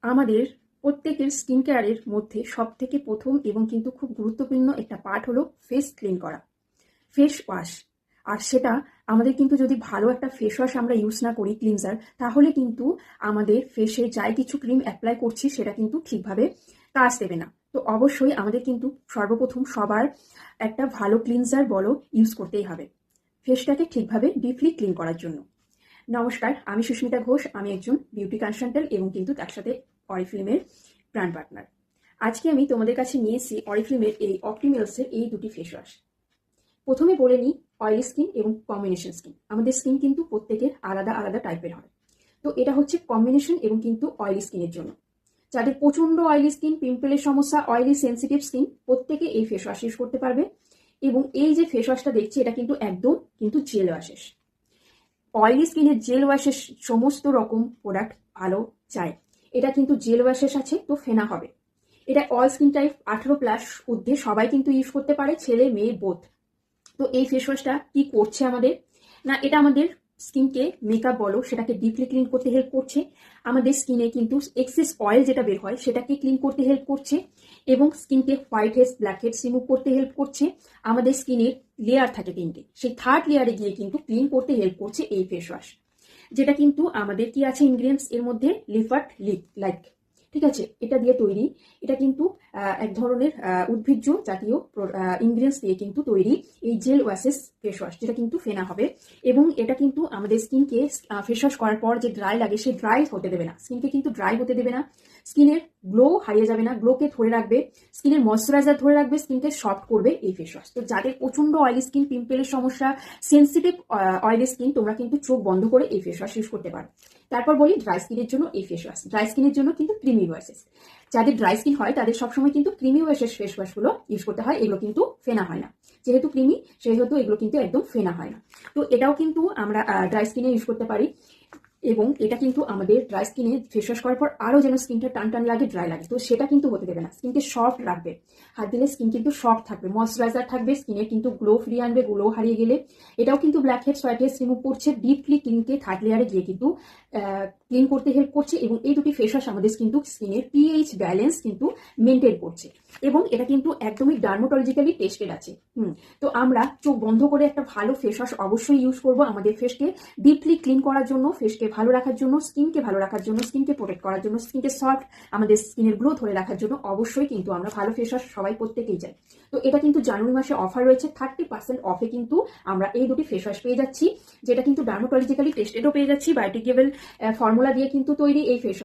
আমাদের প্রত্যেকের স্কিন কেয়ারের মধ্যে সবথেকে প্রথম এবং কিন্তু খুব গুরুত্বপূর্ণ একটা পার্ট হলো ফেস ক্লিন করা, ফেস ওয়াশ। আর সেটা আমাদের কিন্তু যদি ভালো একটা ফেস ওয়াশ আমরা ইউজ না করি, ক্লিনজার, তাহলে কিন্তু আমাদের ফেসে যাই কিছু ক্রিম অ্যাপ্লাই করছি সেটা কিন্তু ঠিকভাবে কাজ দেবে না। তো অবশ্যই আমাদের কিন্তু সর্বপ্রথম সবার একটা ভালো ক্লিনজার বলো ইউজ করতেই হবে ফেসটাকে ঠিকভাবে ডিপলি ক্লিন করার জন্য। নমস্কার, আমি সুস্মিতা ঘোষ। আমি একজন বিউটি কনসালটেন্ট এবং কিন্তু তার সাথে অরিফ্লেমের ব্র্যান্ড পার্টনার। আজকে আমি তোমাদের কাছে নিয়ে এসেছি অরিফ্লেমের এই অপটিমেলসের এই দুটি ফেস ওয়াশ। প্রথমে বলে নিই অয়েলি স্কিন এবং কম্বিনেশন স্কিন। আমাদের স্কিন কিন্তু প্রত্যেকের আলাদা আলাদা টাইপের হয়। তো এটা হচ্ছে কম্বিনেশন এবং কিন্তু অয়েলি স্কিনের জন্য। যাদের প্রচন্ড অয়েলি স্কিন, পিম্পলের সমস্যা, অয়েলি সেন্সিটিভ স্কিন, প্রত্যেকে এই ফেস ওয়াশ ইউজ করতে পারবে। এবং এই যে ফেস ওয়াশটা দেখছি এটা কিন্তু একদম কিন্তু জেল ওয়াশেস। অয়েলি স্কিনের জেল ওয়াশের সমস্ত রকম প্রোডাক্ট ভালো যায়। এটা কিন্তু জেল ওয়াশেস আছে, তো ফেনা হবে। এটা অল স্কিন টাইপ 18+ ঊর্ধ্বে সবাই কিন্তু ইউজ করতে পারে, ছেলে মেয়ে বোথ। তো এই ফেস ওয়াশটা কি করছে আমাদের, না এটা আমাদের স্কিনকে মেকআপ বলো সেটাকে ডিপলি ক্লিন করতে হেল্প করছে। আমাদের স্কিনে কিন্তু এক্সেস অয়েল যেটা বের হয় সেটাকে ক্লিন করতে হেল্প করছে এবং স্কিনকে white heads, black heads remove করতে হেল্প করছে। আমাদের স্কিনের লেয়ার থাকে তিনটে, সেই থার্ড লেয়ারে গিয়ে কিন্তু ক্লিন করতে হেল্প করছে এই ফেস ওয়াশ। যেটা কিন্তু আমাদের কি আছে ইনগ্রিডিয়েন্টস এর মধ্যে, লিফার্ট লিপ লাইক, ঠিক আছে, এটা দিয়ে তৈরি। এটা কিন্তু এক ধরনের উদ্ভিজ্জ জাতীয় ইনগ্রিডিয়েন্টস দিয়ে কিন্তু তৈরি এই জেল ওয়াশেস ফেস ওয়াশ, যেটা কিন্তু ফেনা হবে। এবং এটা কিন্তু আমাদের স্কিনকে ফেস ওয়াশ করার পর যে ড্রাই লাগে সে ড্রাই হতে দেবে না, স্কিনকে কিন্তু ড্রাই হতে দেবে না। স্কিনের গ্লো হারিয়ে যাবে না, গ্লোকে ধরে রাখবে, স্কিনের ময়শ্চারাইজার ধরে রাখবে, স্কিনকে সফট করবে এই ফেস ওয়াশ। তো যাদের প্রচন্ড অয়েলি স্কিন, পিম্পলের সমস্যা, সেন্সিটিভ অয়েলি স্কিন, তোমরা কিন্তু চোখ বন্ধ করে এই ফেস ওয়াশ ইউজ করতে পারো। তারপর বলি ড্রাই স্কিনের জন্য এই ফেস ওয়াশ। ড্রাই স্কিনের জন্য কিন্তু ক্রিমি ওয়াশেস। যাদের ড্রাই স্কিন হয় তাদের সবসময় কিন্তু ক্রিমি ওয়াশেস ফেস ওয়াশগুলো ইউজ করতে হয়, এগুলো কিন্তু ফেনা হয় না। যেহেতু ক্রিমি সেহেতু এগুলো কিন্তু একদম ফেনা হয় না। তো এটাও কিন্তু আমরা ড্রাই স্কিনে ইউজ করতে পারি। এবং এটা কিন্তু আমাদের ড্রাই স্কিনে ফেস ওয়াশ করার পর আরও যেন স্কিনটা টান টান লাগে, ড্রাই লাগে, তো সেটা কিন্তু হতে দেবে না। স্কিনকে সফট রাখবে, হাত দিলে স্কিন কিন্তু সফট থাকবে, ময়শ্চারাইজার থাকবে, স্কিনের কিন্তু গ্লো ফিরিয়ে আনবে, গ্লো হারিয়ে গেলে। এটাও কিন্তু black heads, white heads remove করছে, ডিপলি ক্লিনকে থার্ড লেয়ারে গিয়ে কিন্তু ক্লিন করতে হেল্প করছে। এবং এই দুটি ফেস ওয়াশ আমাদের কিন্তু স্কিনের পিএইচ ব্যালেন্স কিন্তু মেনটেন করছে। এবং এটা কিন্তু একদমই ডার্মাটোলজিক্যালি টেস্টেড আছে। তো আমরা চোখ বন্ধ করে একটা ভালো ফেস ওয়াশ অবশ্যই ইউজ করব আমাদের ফেসকে ডিপলি ক্লিন করার জন্য, ফেসকে ভালো রাখার জন্য, স্কিনকে ভালো রাখার জন্য, স্কিনকে প্রোটেক্ট করার জন্য, স্কিনকে সফট, আমাদের স্কিনের গ্লো ধরে রাখার জন্য অবশ্যই কিন্তু আমরা ভালো ফেস ওয়াশ সবাই প্রত্যেকেই চাই। তো এটা কিন্তু জানুয়ারি মাসে অফার রয়েছে, 30% অফে কিন্তু আমরা এই দুটি ফেস ওয়াশ পেয়ে যাচ্ছি, যেটা কিন্তু ডার্মাটোলজিক্যালি টেস্টেডও পেয়ে যাচ্ছি, বায়োডিগ্রেডেবল ফর্মুলা দিয়ে কিন্তু তৈরি এই ফেস